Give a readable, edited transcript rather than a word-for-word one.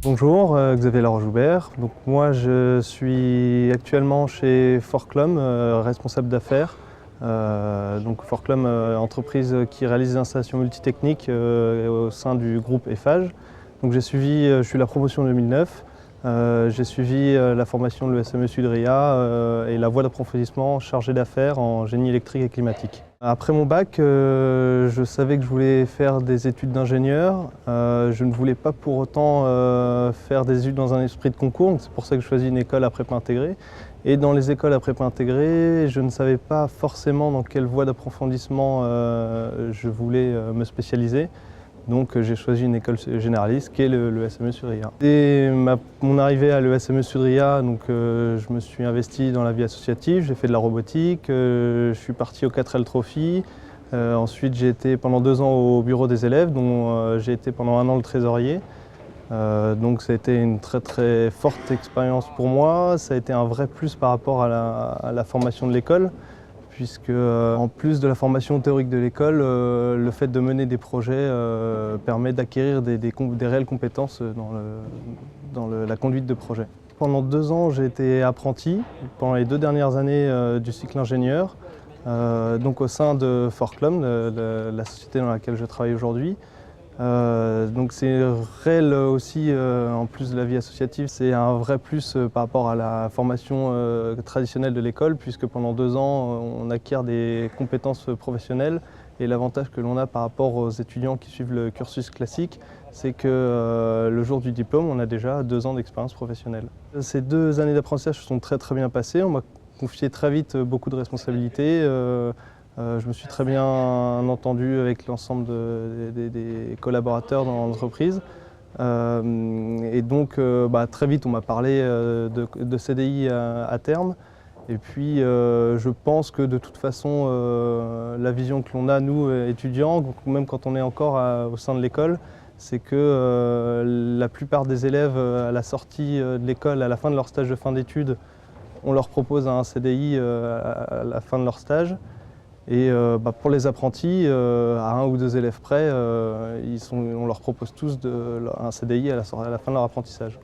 Bonjour, Xavier Laroche-Joubert. Donc moi je suis actuellement chez Forclum, responsable d'affaires. Donc Forclum, entreprise qui réalise des installations multitechniques au sein du groupe Eiffage. Donc je suis la promotion 2009. J'ai suivi la formation de l'ESME Sud-RIA et la voie d'approfondissement chargée d'affaires en génie électrique et climatique. Après mon bac, je savais que je voulais faire des études d'ingénieur. Je ne voulais pas pour autant faire des études dans un esprit de concours, c'est pour ça que je choisis une école à prépa intégrée. Et dans les écoles à prépa intégrée, je ne savais pas forcément dans quelle voie d'approfondissement je voulais me spécialiser. Donc j'ai choisi une école généraliste qui est l'ESME Sud-RIA. Dès mon arrivée à l'ESME Sud-RIA, je me suis investi dans la vie associative, j'ai fait de la robotique, je suis parti au 4L Trophy. Ensuite j'ai été pendant 2 ans au bureau des élèves, dont j'ai été pendant 1 an le trésorier. Donc ça a été une très forte expérience pour moi, ça a été un vrai plus par rapport à la formation de l'école. Puisque en plus de la formation théorique de l'école, le fait de mener des projets permet d'acquérir des réelles compétences dans la conduite de projet. Pendant 2 ans, j'ai été apprenti, pendant les 2 dernières années du cycle ingénieur, donc au sein de Forclum, la société dans laquelle je travaille aujourd'hui. Donc c'est réel aussi, en plus de la vie associative, c'est un vrai plus par rapport à la formation traditionnelle de l'école, puisque pendant 2 ans, on acquiert des compétences professionnelles. Et l'avantage que l'on a par rapport aux étudiants qui suivent le cursus classique, c'est que le jour du diplôme, on a déjà 2 ans d'expérience professionnelle. Ces 2 années d'apprentissage se sont très bien passées. On m'a confié très vite beaucoup de responsabilités. Je me suis très bien entendu avec l'ensemble des collaborateurs dans l'entreprise. Et donc très vite on m'a parlé de CDI à terme. Et puis je pense que de toute façon la vision que l'on a nous étudiants, même quand on est encore au sein de l'école, c'est que la plupart des élèves à la sortie de l'école, à la fin de leur stage de fin d'études, on leur propose un CDI à la fin de leur stage. Et pour les apprentis, à 1 ou 2 élèves près, on leur propose tous un CDI à la fin de leur apprentissage.